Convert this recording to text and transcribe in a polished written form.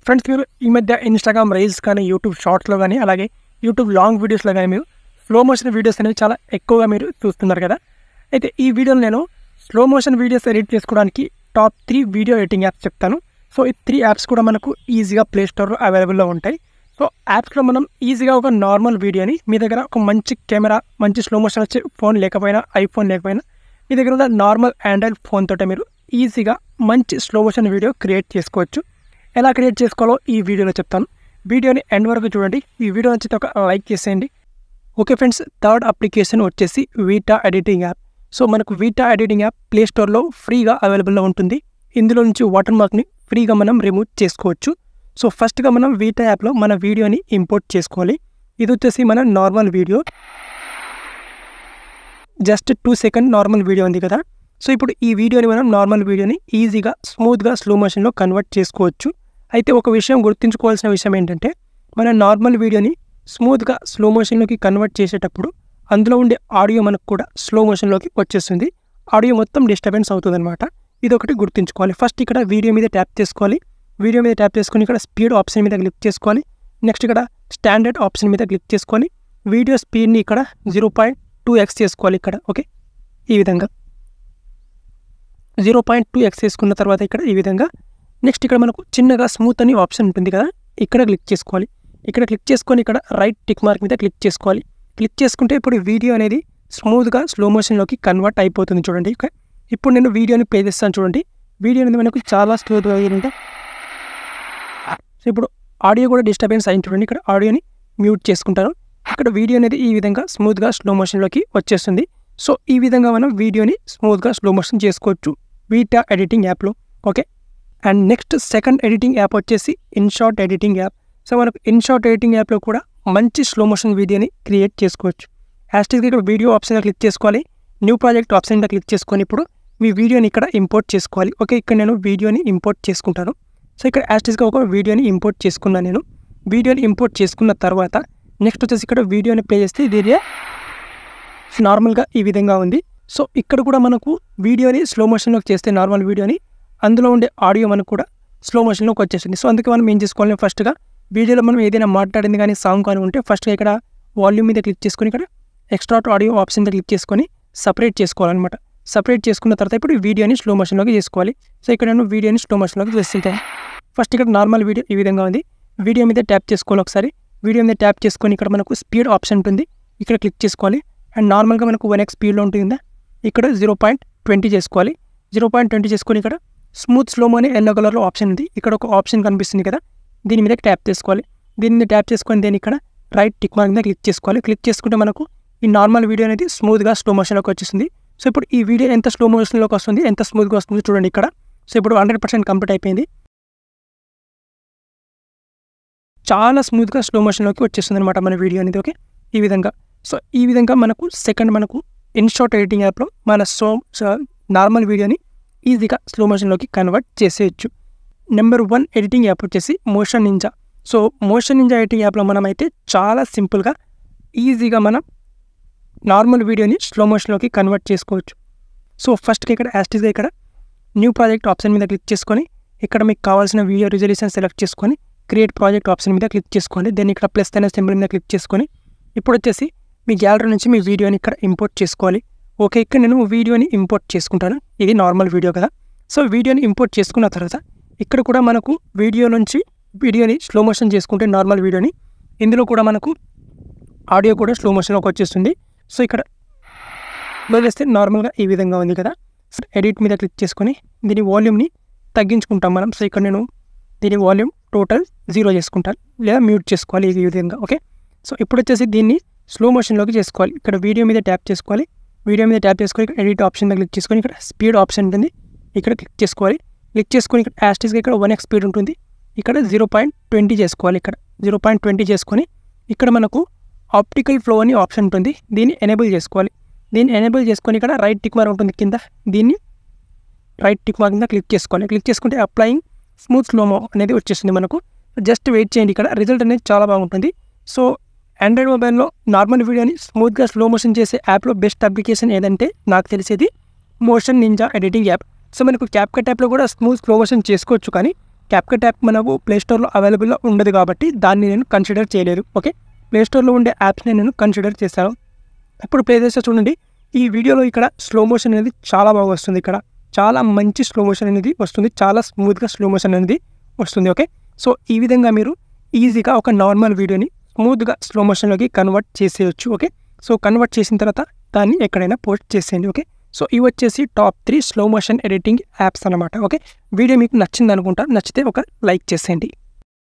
Friends మీరు ఈ మధ్య ఇన్‌స్టాగ్రామ్ రీల్స్ కానీ, యూట్యూబ్ షార్ట్స్‌లో గానీ, అలాగే యూట్యూబ్ లాంగ్ వీడియోస్‌లో గానీ మీరు స్లో మోషన్ వీడియోస్ అనేవి చాలా ఎక్కువగా మీరు చూస్తున్నారు కదా! అయితే ఈ వీడియోలో నేను స్లో మోషన్ వీడియోస్ ఎడిట్ చేసుకోవడానికి టాప్ 3 వీడియో ఎడిటింగ్ యాప్స్ చెప్తాను. సో ఈ 3 యాప్స్ కూడా మనకు ఈజీగా ప్లే స్టోర్‌లో అవైలబుల్‌లో ఉంటాయి. సో యాప్స్‌లో మనం ఈజీగా ఒక నార్మల్ వీడియోని మీ దగ్గర ఒక మంచి కెమెరా, మంచి స్లో మోషన్ వచ్చే ఫోన్ లేకపోయినా, ఐఫోన్ లేకపోయినా మీ దగ్గర ఉన్న నార్మల్ ఆండ్రాయిడ్ ఫోన్ తోటే మీరు ఈజీగా మంచి స్లో మోషన్ వీడియో క్రియేట్ చేసుకోవచ్చు. ఎలా క్రియేట్ చేసుకోవాలో ఈ వీడియోలో చెప్తాను. వీడియోని ఎండ్ వరకు చూడండి. ఈ వీడియో నచ్చితే ఒక లైక్ చేసేయండి. ఓకే ఫ్రెండ్స్, థర్డ్ అప్లికేషన్ వచ్చేసి వీటా ఎడిటింగ్ యాప్. సో మనకు వీటా ఎడిటింగ్ యాప్ ప్లే స్టోర్లో ఫ్రీగా అవైలబుల్లో ఉంటుంది. ఇందులో నుంచి వాటర్ మార్క్ని ఫ్రీగా మనం రిమూవ్ చేసుకోవచ్చు. సో ఫస్ట్గా మనం వీటా యాప్లో మన వీడియోని ఇంపోర్ట్ చేసుకోవాలి. ఇది వచ్చేసి మన normal video, just 2 second normal video ఉంది కదా. సో ఇప్పుడు ఈ వీడియోని మనం నార్మల్ వీడియోని ఈజీగా స్మూత్గా స్లో మోషన్లో కన్వర్ట్ చేసుకోవచ్చు. అయితే ఒక విషయం గుర్తుంచుకోవాల్సిన విషయం ఏంటంటే, మన నార్మల్ వీడియోని స్మూత్గా స్లో మోషన్లోకి కన్వర్ట్ చేసేటప్పుడు అందులో ఉండే ఆడియో మనకు కూడా స్లో మోషన్లోకి వచ్చేస్తుంది. ఆడియో మొత్తం డిస్టర్బెన్స్ అవుతుందన్నమాట. ఇదొకటి గుర్తుంచుకోవాలి. ఫస్ట్ ఇక్కడ వీడియో మీద ట్యాప్ చేసుకోవాలి. వీడియో మీద ట్యాప్ చేసుకొని ఇక్కడ స్పీడ్ ఆప్షన్ మీద క్లిక్ చేసుకోవాలి. నెక్స్ట్ ఇక్కడ స్టాండర్డ్ ఆప్షన్ మీద క్లిక్ చేసుకొని వీడియో స్పీడ్ని ఇక్కడ 0.2x చేసుకోవాలి ఇక్కడ. ఓకే, ఈ విధంగా 0.2x చేసుకున్న తర్వాత ఇక్కడ ఈ విధంగా నెక్స్ట్ ఇక్కడ మనకు చిన్నగా స్మూత్ అని ఆప్షన్ ఉంటుంది కదా, ఇక్కడ క్లిక్ చేసుకోవాలి. ఇక్కడ క్లిక్ చేసుకొని ఇక్కడ రైట్ టిక్ మార్క్ మీద క్లిక్ చేసుకోవాలి. క్లిక్ చేసుకుంటే ఇప్పుడు వీడియో అనేది స్మూత్గా స్లో మోషన్లోకి కన్వర్ట్ అయిపోతుంది చూడండి. ఓకే, ఇప్పుడు నేను వీడియోని ప్లే చేస్తాను చూడండి. వీడియో అనేది మనకు చాలా స్మూత్గా అయ్యిందంటే ఇప్పుడు ఆడియో కూడా డిస్టర్బెన్స్ అయింది చూడండి. ఇక్కడ ఆడియోని మ్యూట్ చేసుకుంటాను. ఇక్కడ వీడియో అనేది ఈ విధంగా స్మూత్గా స్లో మోషన్లోకి వచ్చేస్తుంది. సో ఈ విధంగా మనం వీడియోని స్మూత్గా స్లో మోషన్ చేసుకోవచ్చు వీటా ఎడిటింగ్ యాప్లో. Okay, and next second editing app వచ్చేసి ఇన్‌షాట్ ఎడిటింగ్ యాప్. సో మనకు ఇన్‌షాట్ ఎడిటింగ్ యాప్లో కూడా మంచి స్లో మోషన్ వీడియోని క్రియేట్ చేసుకోవచ్చు. హ్యాష్ట్యాగ్ ఇక్కడ వీడియో ఆప్షన్ క్లిక్ చేసుకోవాలి. న్యూ ప్రాజెక్ట్ ఆప్షన్ క్లిక్ చేసుకొని ఇప్పుడు మీ వీడియోని ఇక్కడ ఇంపోర్ట్ చేసుకోవాలి. ఓకే, ఇక్కడ నేను వీడియోని ఇంపోర్ట్ చేసుకుంటాను. సో ఇక్కడ హ్యాష్ట్యాగ్గా ఒక వీడియోని ఇంపోర్ట్ చేసుకున్నాను నేను. వీడియోని ఇంపోర్ట్ చేసుకున్న తర్వాత నెక్స్ట్ వచ్చేసి ఇక్కడ వీడియోని ప్లే చేస్తే ఇది నార్మల్గా ఈ విధంగా ఉంది. సో ఇక్కడ కూడా మనకు వీడియోని స్లో మోషన్లోకి చేస్తే నార్మల్ వీడియోని అందులో ఉండే ఆడియో మనకు కూడా స్లో మోషన్లోకి వచ్చేసింది. సో అందుకే మనం ఏం చేసుకోవాలి, ఫస్ట్గా వీడియోలో మనం ఏదైనా మాట్లాడింది కానీ సాంగ్ కానీ ఉంటే ఫస్ట్గా ఇక్కడ వాల్యూమ్ మీద క్లిక్ చేసుకొని ఇక్కడ ఎక్స్ట్రాక్ట్ ఆడియో ఆప్షన్ మీద క్లిక్ చేసుకొని సపరేట్ చేసుకోవాలన్నమాట. సపరేట్ చేసుకున్న తర్వాత ఇప్పుడు వీడియోని స్లో మోషన్లోకి చేసుకోవాలి. సో ఇక్కడ నేను వీడియోని స్లో మోషన్లోకి చేస్తుంటాను. ఫస్ట్ ఇక్కడ నార్మల్ వీడియో ఈ విధంగా ఉంది. వీడియో మీద ట్యాప్ చేసుకోవాలి. ఒకసారి వీడియో మీద ట్యాప్ చేసుకొని ఇక్కడ మనకు స్పీడ్ ఆప్షన్ ఉంటుంది, ఇక్కడ క్లిక్ చేసుకోవాలి. అండ్ నార్మల్గా మనకు 1x స్పీడ్లో ఉంటుందా, ఇక్కడ 0.20 చేసుకోవాలి. 0.20 చేసుకొని ఇక్కడ స్మూత్ స్లోమో అనే ఎల్లో కలర్లో ఆప్షన్ ఉంది. ఇక్కడ ఒక ఆప్షన్ కనిపిస్తుంది కదా, దీని మీద ట్యాప్ చేసుకోవాలి. దీని మీద ట్యాప్ చేసుకొని దీన్ని ఇక్కడ రైట్ టిక్ మార్క్ మీద క్లిక్ చేసుకోవాలి. క్లిక్ చేసుకుంటే మనకు ఈ నార్మల్ వీడియో అనేది స్మూత్గా స్లో మోషన్లోకి వచ్చేస్తుంది. సో ఇప్పుడు ఈ వీడియో ఎంత స్లో మోషన్లోకి వస్తుంది, ఎంత స్మూత్గా వస్తుంది చూడండి ఇక్కడ. సో ఇప్పుడు 100% కంప్లీట్ అయిపోయింది. చాలా స్మూత్గా స్లో మోషన్లోకి వచ్చేస్తుంది అనమాట మన వీడియో అనేది. ఓకే, ఈ విధంగా. సో ఈ విధంగా మనకు సెకండ్ మనకు ఇన్‌షాట్ ఎడిటింగ్ యాప్లో మన నార్మల్ వీడియోని ఈజీగా స్లో మోషన్లోకి కన్వర్ట్ చేసేయచ్చు. నెంబర్ 1 ఎడిటింగ్ యాప్ వచ్చేసి motion ninja. So motion ninja editing యాప్లో మనం అయితే చాలా సింపుల్గా ఈజీగా మనం నార్మల్ వీడియోని స్లో మోషన్లోకి కన్వర్ట్ చేసుకోవచ్చు. సో ఫస్ట్గా ఇక్కడ హ్యాష్ట్యాగ్గా ఇక్కడ న్యూ ప్రాజెక్ట్ ఆప్షన్ మీద క్లిక్ చేసుకొని ఇక్కడ మీకు కావాల్సిన వీడియో రిజల్యూషన్ సెలెక్ట్ చేసుకొని క్రియేట్ ప్రాజెక్ట్ ఆప్షన్ మీద క్లిక్ చేసుకోండి. దెన్ ఇక్కడ ప్లస్ అనే సింబల్ మీద క్లిక్ చేసుకొని ఇప్పుడు వచ్చేసి మీ గ్యాలరీ నుంచి మీ వీడియోని ఇక్కడ ఇంపోర్ట్ చేసుకోవాలి. ఓకే, ఇక్కడ నేను వీడియోని ఇంపోర్ట్ చేసుకుంటాను. ఇది నార్మల్ వీడియో కదా. సో వీడియోని ఇంపోర్ట్ చేసుకున్న తర్వాత ఇక్కడ కూడా మనకు వీడియో నుంచి వీడియోని స్లో మోషన్ చేసుకుంటే నార్మల్ వీడియోని ఇందులో కూడా మనకు ఆడియో కూడా స్లో మోషన్లోకి వచ్చేస్తుంది. సో ఇక్కడ వేస్తే నార్మల్గా ఈ విధంగా ఉంది కదా. సో ఎడిట్ మీద క్లిక్ చేసుకొని దీని వాల్యూమ్ని తగ్గించుకుంటాం మనం. సో ఇక్కడ నేను దీని వాల్యూమ్ టోటల్ 0 చేసుకుంటాను, లేదా మ్యూట్ చేసుకోవాలి ఈ విధంగా. ఓకే, సో ఇప్పుడు వచ్చేసి దీన్ని స్లో మోషన్లోకి చేసుకోవాలి. ఇక్కడ వీడియో మీద ట్యాప్ చేసుకోవాలి. వీడియో మీద ట్యాప్ చేసుకొని ఇక్కడ ఎడిట్ ఆప్షన్ మీద క్లిక్ చేసుకొని ఇక్కడ స్పీడ్ ఆప్షన్ ఉంటుంది, ఇక్కడ క్లిక్ చేసుకోవాలి. క్లిక్ చేసుకొని ఇక్కడ హ్యాష్ట్యాగ్గా ఇక్కడ 1x స్పీడ్ ఉంటుంది, ఇక్కడ 0.20 చేసుకోవాలి. ఇక్కడ 0.20 చేసుకొని ఇక్కడ మనకు ఆప్టికల్ ఫ్లో అని ఆప్షన్ ఉంటుంది, దీన్ని ఎనేబుల్ చేసుకోవాలి. దీన్ని ఎనేబుల్ చేసుకొని ఇక్కడ రైట్ టిక్ మార్క్ ఉంటుంది కింద, దీన్ని రైట్ టిక్ మార్క్ కింద క్లిక్ చేసుకోవాలి. క్లిక్ చేసుకుంటే అప్లయింగ్ స్మూత్ స్లోమో అనేది వచ్చేస్తుంది మనకు. జస్ట్ వెయిట్ చేయండి, ఇక్కడ రిజల్ట్ అనేది చాలా బాగుంటుంది. సో ఆండ్రాయిడ్ మొబైల్లో నార్మల్ వీడియోని స్మూత్గా స్లో మోషన్ చేసే యాప్లో బెస్ట్ అప్లికేషన్ ఏదంటే నాకు తెలిసేది motion ninja editing app. So మనకు క్యాప్కట్ యాప్లో కూడా స్మూత్ స్లో మోషన్ చేసుకోవచ్చు, కానీ క్యాప్కట్ యాప్ మనకు ప్లేస్టోర్లో అవైలబుల్లో ఉండదు కాబట్టి దాన్ని నేను కన్సిడర్ చేయలేదు. ఓకే, ప్లేస్టోర్లో ఉండే యాప్స్ని నేను కన్సిడర్ చేశాను. ఇప్పుడు ప్లే చేస్తే చూడండి, ఈ వీడియోలో ఇక్కడ స్లో మోషన్ అనేది చాలా బాగా వస్తుంది. ఇక్కడ చాలా మంచి స్లో మోషన్ అనేది వస్తుంది, చాలా స్మూత్గా స్లో మోషన్ అనేది వస్తుంది. ఓకే, సో ఈ విధంగా మీరు ఈజీగా ఒక నార్మల్ వీడియోని స్మూత్గా స్లో మోషన్లోకి కన్వర్ట్ చేసేయచ్చు. ఓకే, సో కన్వర్ట్ చేసిన తర్వాత దాన్ని ఎక్కడైనా పోస్ట్ చేసేయండి. ఓకే, సో ఇవి వచ్చేసి top 3 slow motion editing apps అన్నమాట. ఓకే, వీడియో మీకు నచ్చింది అనుకుంటా, నచ్చితే ఒక లైక్ చేసేయండి.